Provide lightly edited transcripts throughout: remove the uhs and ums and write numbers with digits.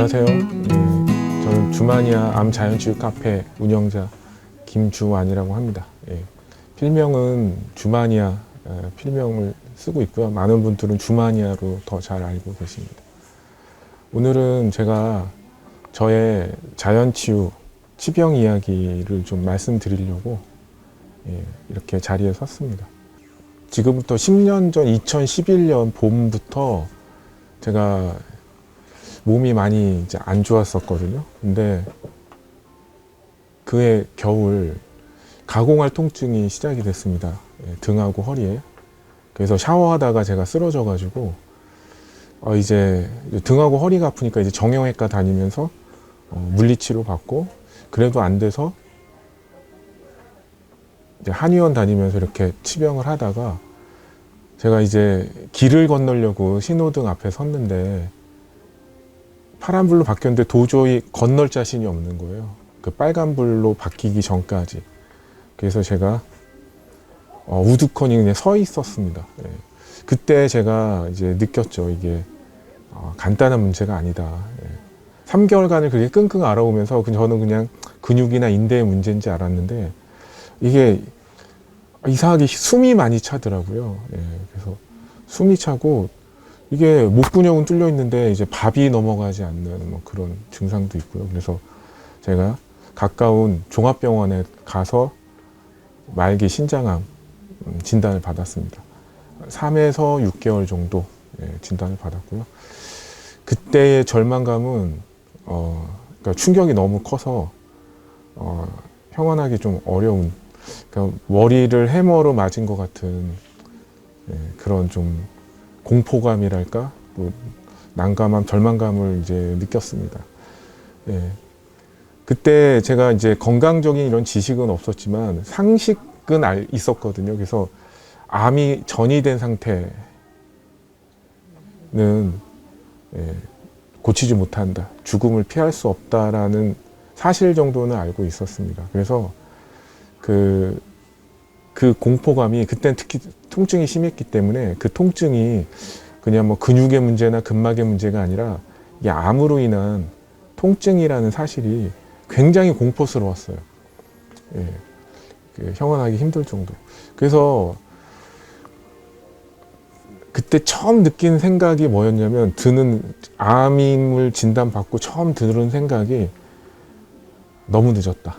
안녕하세요. 저는 주마니아 암자연치유 카페 운영자 김주완이라고 합니다. 필명은 주마니아 필명을 쓰고 있고요. 많은 분들은 주마니아로 더 잘 알고 계십니다. 오늘은 제가 저의 자연치유 치병 이야기를 좀 말씀드리려고 이렇게 자리에 섰습니다. 지금부터 10년 전 2011년 봄부터 제가 몸이 많이 이제 안 좋았었거든요. 근데 그해 겨울 가공할 통증이 시작이 됐습니다. 등하고 허리에. 그래서 샤워하다가 제가 쓰러져 가지고 이제 등하고 허리가 아프니까 이제 정형외과 다니면서 물리치료 받고, 그래도 안 돼서 이제 한의원 다니면서 이렇게 치병을 하다가 제가 이제 길을 건너려고 신호등 앞에 섰는데 파란불로 바뀌었는데 도저히 건널 자신이 없는 거예요. 그 빨간불로 바뀌기 전까지. 그래서 제가 우두커니 그냥 서 있었습니다. 그때 제가 이제 느꼈죠. 이게 간단한 문제가 아니다. 3개월간을 그렇게 끙끙 앓아오면서 저는 그냥 근육이나 인대의 문제인지 알았는데 이게 이상하게 숨이 많이 차더라고요. 그래서 숨이 차고 이게 목 근육은 뚫려 있는데 이제 밥이 넘어가지 않는 뭐 그런 증상도 있고요. 그래서 제가 가까운 종합병원에 가서 말기 신장암 진단을 받았습니다. 3에서 6개월 정도 진단을 받았고요. 그때의 절망감은 그러니까 충격이 너무 커서 형언하기 좀 어려운, 그러니까 머리를 해머로 맞은 것 같은 그런 좀 공포감이랄까, 뭐 난감함, 절망감을 이제 느꼈습니다. 그때 제가 이제 건강적인 이런 지식은 없었지만 상식은 있었거든요. 그래서 암이 전이된 상태는 고치지 못한다, 죽음을 피할 수 없다라는 사실 정도는 알고 있었습니다. 그래서 그 공포감이, 그때는 특히 통증이 심했기 때문에 그 통증이 그냥 뭐 근육의 문제나 근막의 문제가 아니라 이게 암으로 인한 통증이라는 사실이 굉장히 공포스러웠어요. 형언하기 힘들 정도. 그래서 그때 처음 느낀 생각이 뭐였냐면, 암임을 진단받고 처음 드는 생각이 너무 늦었다,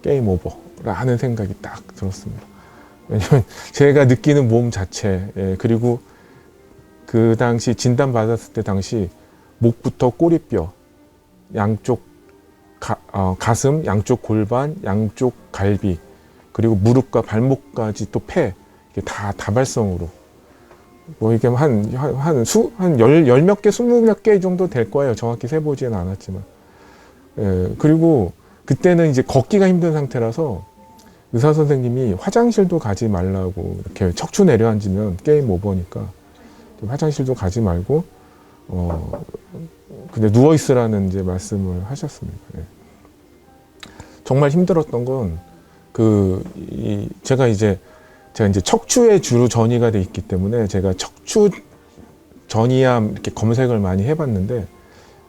게임 오버라는 생각이 딱 들었습니다. 왜냐면 제가 느끼는 몸 자체, 그리고 그 당시 진단받았을 때 당시 목부터 꼬리뼈, 양쪽 가슴, 양쪽 골반, 양쪽 갈비, 그리고 무릎과 발목까지 또 폐, 이게 다 다발성으로, 뭐 이게 한 열 몇 개, 20몇 개 정도 될 거예요. 정확히 세보지는 않았지만. 그리고 그때는 이제 걷기가 힘든 상태라서 의사 선생님이 화장실도 가지 말라고, 이렇게 척추 내려앉으면 게임 오버니까 화장실도 가지 말고 그냥 누워 있으라는 이제 말씀을 하셨습니다. 정말 힘들었던 건 제가 이제 척추에 주로 전이가 돼 있기 때문에 제가 척추 전이암 이렇게 검색을 많이 해봤는데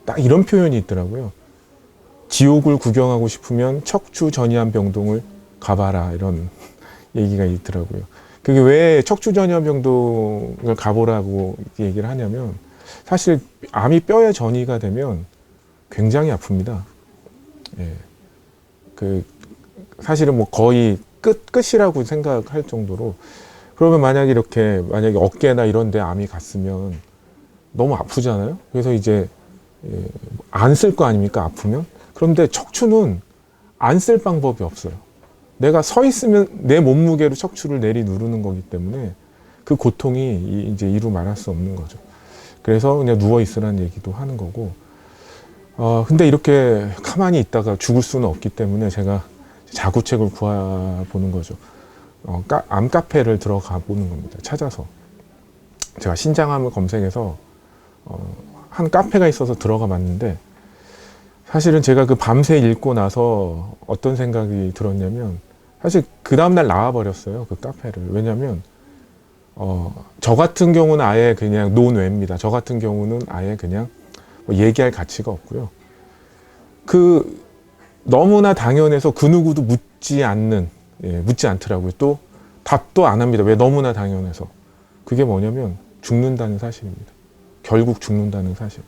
딱 이런 표현이 있더라고요. 지옥을 구경하고 싶으면 척추 전이암 병동을 가봐라, 이런 얘기가 있더라고요. 그게 왜 척추 전이암 병동을 가보라고 얘기를 하냐면, 사실 암이 뼈에 전이가 되면 굉장히 아픕니다. 사실은 뭐 거의 끝이라고 생각할 정도로. 그러면 만약에 어깨나 이런 데 암이 갔으면 너무 아프잖아요. 그래서 이제 안 쓸 거 아닙니까, 아프면. 그런데 척추는 안 쓸 방법이 없어요. 내가 서 있으면 내 몸무게로 척추를 누르는 거기 때문에 그 고통이 이제 이루 말할 수 없는 거죠. 그래서 그냥 누워 있으라는 얘기도 하는 거고. 근데 이렇게 가만히 있다가 죽을 수는 없기 때문에 제가 자구책을 구해보는 거죠. 암 카페를 들어가 보는 겁니다. 찾아서. 제가 신장암을 검색해서 한 카페가 있어서 들어가 봤는데, 사실은 제가 그 밤새 읽고 나서 어떤 생각이 들었냐면, 사실 그 다음날 나와버렸어요, 그 카페를. 왜냐면 저 같은 경우는 아예 그냥 노뇌입니다. 저 같은 경우는 아예 그냥 뭐 얘기할 가치가 없고요. 그 너무나 당연해서 그 누구도 묻지 않더라고요. 또 답도 안 합니다. 왜? 너무나 당연해서. 그게 뭐냐면 죽는다는 사실입니다. 결국 죽는다는 사실.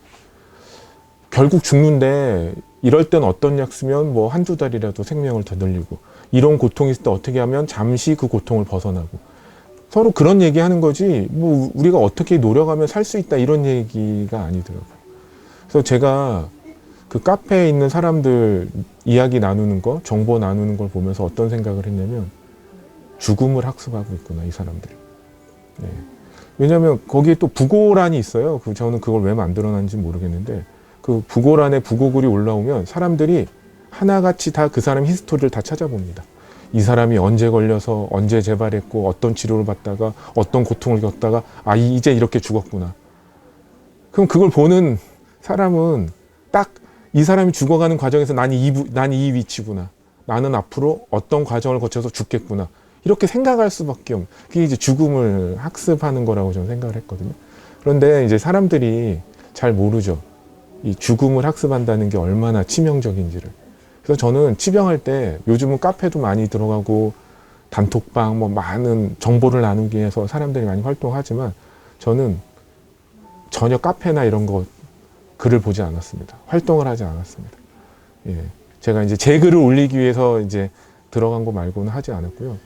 결국 죽는데 이럴 땐 어떤 약 쓰면 뭐 한두 달이라도 생명을 더 늘리고, 이런 고통이 있을 때 어떻게 하면 잠시 그 고통을 벗어나고, 서로 그런 얘기하는 거지 뭐 우리가 어떻게 노력하면 살 수 있다 이런 얘기가 아니더라고요. 그래서 제가 그 카페에 있는 사람들 이야기 나누는 거, 정보 나누는 걸 보면서 어떤 생각을 했냐면, 죽음을 학습하고 있구나 이 사람들이. 네. 왜냐하면 거기에 또 부고란이 있어요. 저는 그걸 왜 만들어놨는지 모르겠는데, 그 부고란에 부고글이 올라오면 사람들이 하나같이 다 그 사람 히스토리를 다 찾아봅니다. 이 사람이 언제 걸려서 언제 재발했고 어떤 치료를 받다가 어떤 고통을 겪다가 이제 이렇게 죽었구나. 그럼 그걸 보는 사람은 딱 이 사람이 죽어가는 과정에서 난 이 위치구나. 나는 앞으로 어떤 과정을 거쳐서 죽겠구나. 이렇게 생각할 수밖에 없는, 그게 이제 죽음을 학습하는 거라고 저는 생각을 했거든요. 그런데 이제 사람들이 잘 모르죠. 이 죽음을 학습한다는 게 얼마나 치명적인지를. 그래서 저는 치병할 때, 요즘은 카페도 많이 들어가고 단톡방 뭐 많은 정보를 나누기 위해서 사람들이 많이 활동하지만, 저는 전혀 카페나 이런 거 글을 보지 않았습니다. 활동을 하지 않았습니다. 예. 제가 이제 제 글을 올리기 위해서 이제 들어간 거 말고는 하지 않았고요.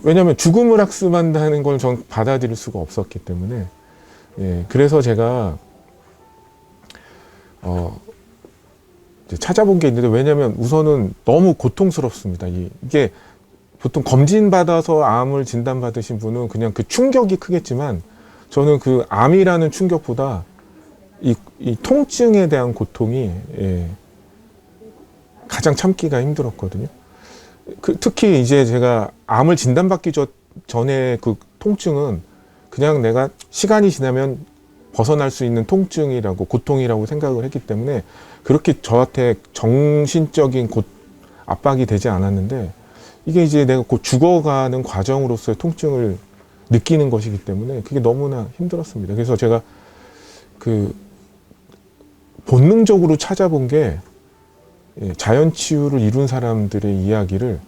왜냐면 죽음을 학습한다는 걸 전 받아들일 수가 없었기 때문에, 예. 그래서 제가, 이제 찾아본 게 있는데, 왜냐면 우선은 너무 고통스럽습니다. 이게 보통 검진받아서 암을 진단받으신 분은 그냥 그 충격이 크겠지만, 저는 그 암이라는 충격보다 이 통증에 대한 고통이, 예, 가장 참기가 힘들었거든요. 특히 이제 제가 암을 진단받기 전에 그 통증은 그냥 내가 시간이 지나면 벗어날 수 있는 통증이라고, 고통이라고 생각을 했기 때문에 그렇게 저한테 정신적인 압박이 되지 않았는데, 이게 이제 내가 곧 죽어가는 과정으로서의 통증을 느끼는 것이기 때문에 그게 너무나 힘들었습니다. 그래서 제가 본능적으로 찾아본 게, 자연치유를 이룬 사람들의 이야기를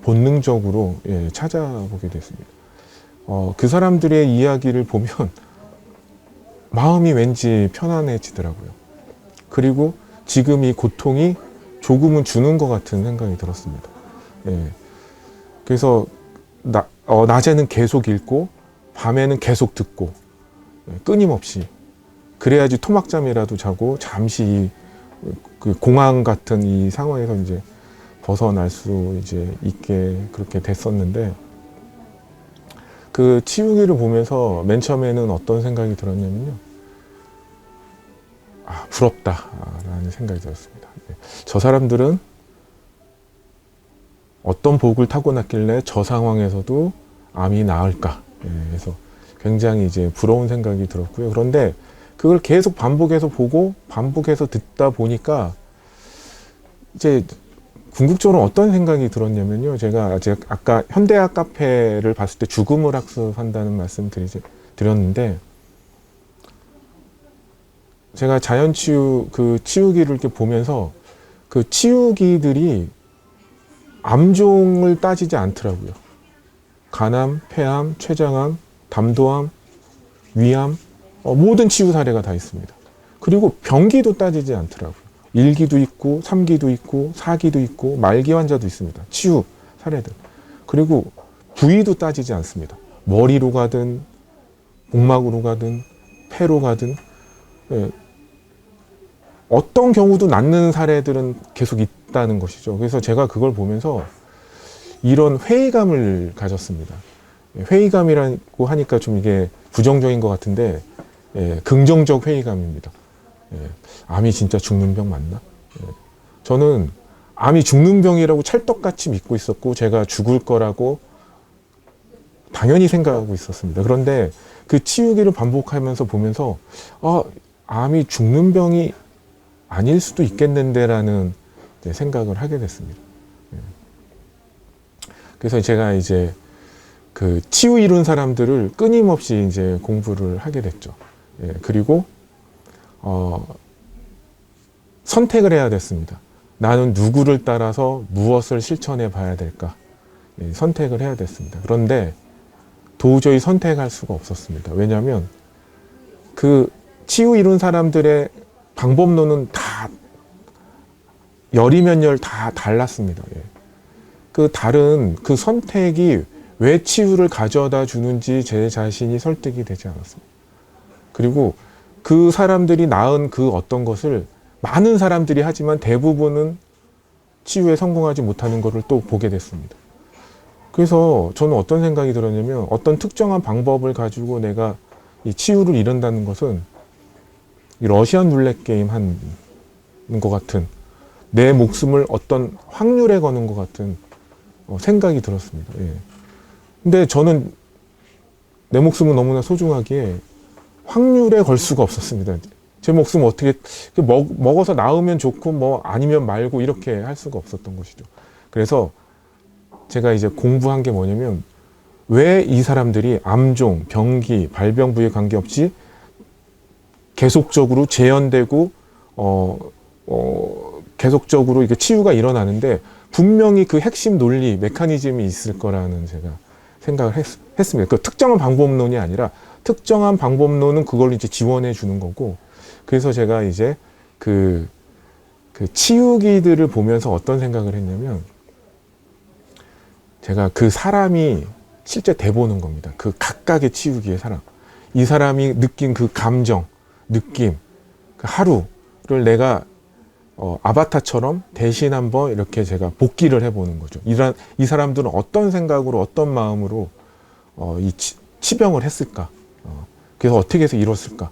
본능적으로, 찾아보게 됐습니다. 그 사람들의 이야기를 보면 마음이 왠지 편안해지더라고요. 그리고 지금 이 고통이 조금은 주는 것 같은 생각이 들었습니다. 그래서 낮에는 계속 읽고 밤에는 계속 듣고, 끊임없이. 그래야지 토막잠이라도 자고 잠시 그 공황 같은 이 상황에서 이제 벗어날 수 이제 있게 그렇게 됐었는데, 그 치유기를 보면서 맨 처음에는 어떤 생각이 들었냐면요. 부럽다라는 생각이 들었습니다. 저 사람들은 어떤 복을 타고났길래 저 상황에서도 암이 나을까. 그래서 굉장히 이제 부러운 생각이 들었고요. 그런데 그걸 계속 반복해서 보고 반복해서 듣다 보니까 이제 궁극적으로 어떤 생각이 들었냐면요. 제가 아까 현대학 카페를 봤을 때 죽음을 학습한다는 말씀 드렸는데, 제가 자연치유 치유기를 이렇게 보면서 그 치유기들이 암종을 따지지 않더라고요. 간암, 폐암, 췌장암, 담도암, 위암, 모든 치유 사례가 다 있습니다. 그리고 병기도 따지지 않더라고요. 1기도 있고 3기도 있고 4기도 있고 말기 환자도 있습니다. 치유 사례들. 그리고 부위도 따지지 않습니다. 머리로 가든 복막으로 가든 폐로 가든, 어떤 경우도 낫는 사례들은 계속 있다는 것이죠. 그래서 제가 그걸 보면서 이런 회의감을 가졌습니다. 회의감이라고 하니까 좀 이게 부정적인 것 같은데, 긍정적 회의감입니다. 암이 진짜 죽는 병 맞나? 저는 암이 죽는 병이라고 찰떡같이 믿고 있었고, 제가 죽을 거라고 당연히 생각하고 있었습니다. 그런데 그 치유기를 반복하면서 보면서, 암이 죽는 병이 아닐 수도 있겠는데라는 생각을 하게 됐습니다. 그래서 제가 이제 그 치유 이룬 사람들을 끊임없이 이제 공부를 하게 됐죠. 그리고 선택을 해야 됐습니다. 나는 누구를 따라서 무엇을 실천해 봐야 될까? 선택을 해야 됐습니다. 그런데 도저히 선택할 수가 없었습니다. 왜냐하면 그 치유 이룬 사람들의 방법론은 다 열이면 열 다 달랐습니다. 그 다른 그 선택이 왜 치유를 가져다 주는지 제 자신이 설득이 되지 않았습니다. 그리고 그 사람들이 낳은 그 어떤 것을 많은 사람들이 하지만 대부분은 치유에 성공하지 못하는 것을 또 보게 됐습니다. 그래서 저는 어떤 생각이 들었냐면 어떤 특정한 방법을 가지고 내가 이 치유를 이룬다는 것은 이 러시안 룰렛 게임 하는 것 같은 내 목숨을 어떤 확률에 거는 것 같은 생각이 들었습니다. 근데 저는 내 목숨은 너무나 소중하기에 확률에 걸 수가 없었습니다. 제 목숨 어떻게 먹어서 나으면 좋고 뭐 아니면 말고 이렇게 할 수가 없었던 것이죠. 그래서 제가 이제 공부한 게 뭐냐면 왜 이 사람들이 암종, 병기, 발병 부위에 관계없이 계속적으로 재현되고 계속적으로 이렇게 치유가 일어나는데 분명히 그 핵심 논리, 메커니즘이 있을 거라는 제가 생각을 했습니다. 그 특정한 방법론이 아니라 특정한 방법론은 그걸 이제 지원해 주는 거고, 그래서 제가 이제 그 치유기들을 보면서 어떤 생각을 했냐면, 제가 그 사람이 실제 돼보는 겁니다. 그 각각의 치유기의 사람. 이 사람이 느낀 그 감정, 느낌, 그 하루를 내가 아바타처럼 대신 한번 이렇게 제가 복기를 해보는 거죠. 이 사람들은 어떤 생각으로, 어떤 마음으로 이 치병을 했을까? 그래서 어떻게 해서 이뤘을까?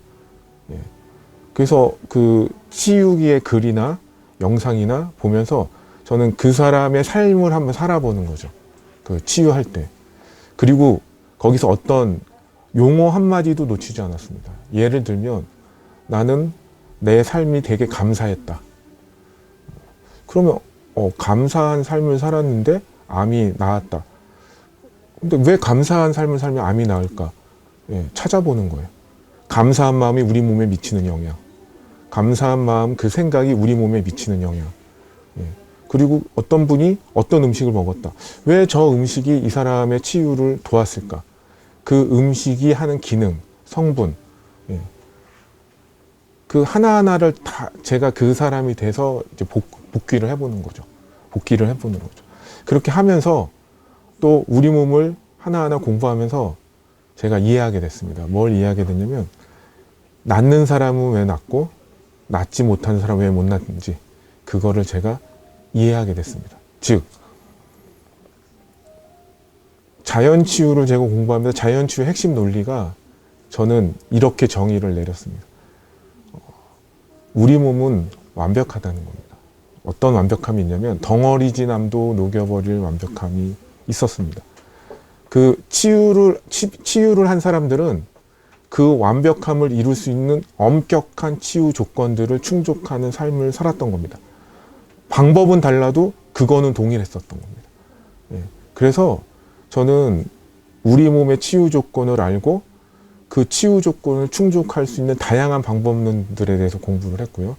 그래서 그 치유기의 글이나 영상이나 보면서 저는 그 사람의 삶을 한번 살아보는 거죠. 그 치유할 때. 그리고 거기서 어떤 용어 한마디도 놓치지 않았습니다. 예를 들면 나는 내 삶이 되게 감사했다. 그러면 감사한 삶을 살았는데 암이 나았다. 근데 왜 감사한 삶을 살면 암이 나을까? 찾아보는 거예요. 감사한 마음이 우리 몸에 미치는 영향. 감사한 마음, 그 생각이 우리 몸에 미치는 영향. 그리고 어떤 분이 어떤 음식을 먹었다. 왜 저 음식이 이 사람의 치유를 도왔을까? 그 음식이 하는 기능, 성분, 그 하나하나를 다 제가 그 사람이 돼서 이제 복귀를 해보는 거죠. 복귀를 해보는 거죠. 그렇게 하면서 또 우리 몸을 하나하나 공부하면서 제가 이해하게 됐습니다. 뭘 이해하게 됐냐면, 낫는 사람은 왜 낫고 낫지 못하는 사람은 왜 못 낫는지, 그거를 제가 이해하게 됐습니다. 즉, 자연치유를 제가 공부하면서 자연치유의 핵심 논리가, 저는 이렇게 정의를 내렸습니다. 우리 몸은 완벽하다는 겁니다. 어떤 완벽함이 있냐면 덩어리진암도 녹여버릴 완벽함이 있었습니다. 그 치유를 한 사람들은 그 완벽함을 이룰 수 있는 엄격한 치유 조건들을 충족하는 삶을 살았던 겁니다. 방법은 달라도 그거는 동일했었던 겁니다. 그래서 저는 우리 몸의 치유 조건을 알고 그 치유 조건을 충족할 수 있는 다양한 방법론들에 대해서 공부를 했고요.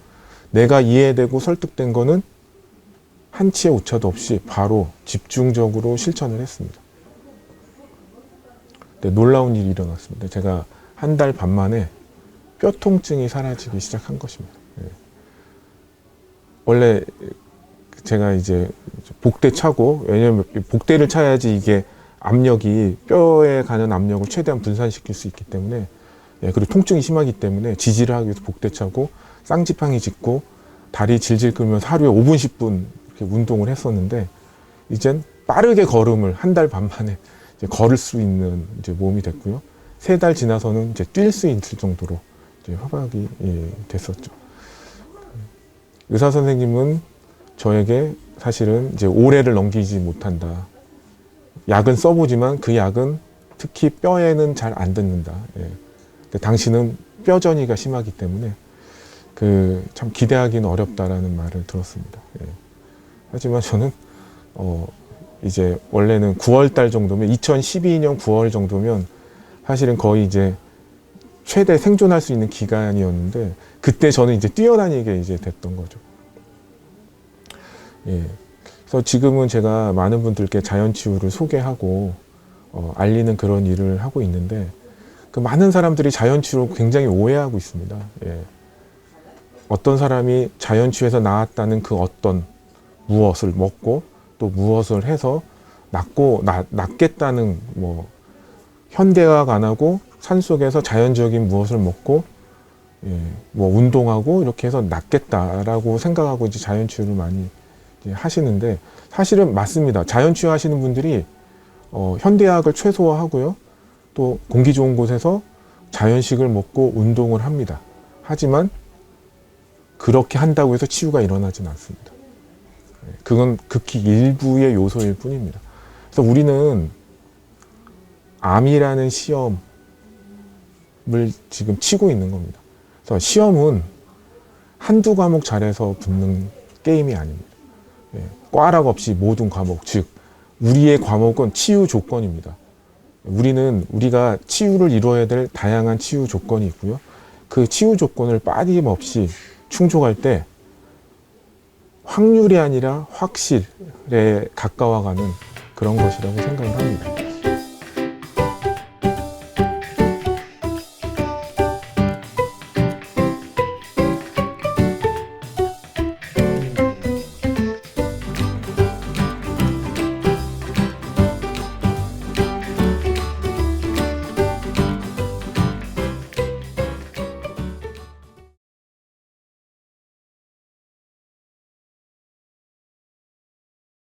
내가 이해되고 설득된 거는 한치의 오차도 없이 바로 집중적으로 실천을 했습니다. 근데 놀라운 일이 일어났습니다. 제가 한 달 반 만에 뼈 통증이 사라지기 시작한 것입니다. 원래 제가 이제 복대 차고, 왜냐면 복대를 차야지 이게 압력이, 뼈에 가는 압력을 최대한 분산시킬 수 있기 때문에, 그리고 통증이 심하기 때문에 지지를 하기 위해서 복대 차고 쌍지팡이 짚고 다리 질질 끌면서 하루에 5분 10분 이렇게 운동을 했었는데, 이젠 빠르게 걸음을 한 달 반 만에 이제 걸을 수 있는 이제 몸이 됐고요. 3달 지나서는 이제 뛸 수 있을 정도로 이제 회복이 됐었죠. 의사 선생님은 저에게 사실은 이제 올해를 넘기지 못한다. 약은 써보지만 그 약은 특히 뼈에는 잘 안 듣는다. 근데 당신은 뼈전이가 심하기 때문에 참 기대하기는 어렵다라는 말을 들었습니다. 하지만 저는 이제 원래는 9월 달 정도면, 2012년 9월 정도면 사실은 거의 이제 최대 생존할 수 있는 기간이었는데 그때 저는 이제 뛰어다니게 이제 됐던 거죠. 예. 그래서 지금은 제가 많은 분들께 자연치유를 소개하고 알리는 그런 일을 하고 있는데 그 많은 사람들이 자연치유를 굉장히 오해하고 있습니다. 예. 어떤 사람이 자연치유에서 나았다는 그 어떤 무엇을 먹고 또 무엇을 해서 낫겠다는 뭐 현대화가 안 하고 산속에서 자연적인 무엇을 먹고 예, 뭐 운동하고 이렇게 해서 낫겠다라고 생각하고 이제 자연치유를 많이 이제 하시는데 사실은 맞습니다. 자연치유 하시는 분들이 현대학을 최소화하고요. 또 공기 좋은 곳에서 자연식을 먹고 운동을 합니다. 하지만 그렇게 한다고 해서 치유가 일어나지는 않습니다. 그건 극히 일부의 요소일 뿐입니다. 그래서 우리는 암이라는 시험을 지금 치고 있는 겁니다. 그래서 시험은 한두 과목 잘해서 붙는 게임이 아닙니다. 꽈락 없이 모든 과목, 즉 우리의 과목은 치유 조건입니다. 우리가 치유를 이루어야 될 다양한 치유 조건이 있고요. 그 치유 조건을 빠짐없이 충족할 때 확률이 아니라 확실에 가까워가는 그런 것이라고 생각을 합니다.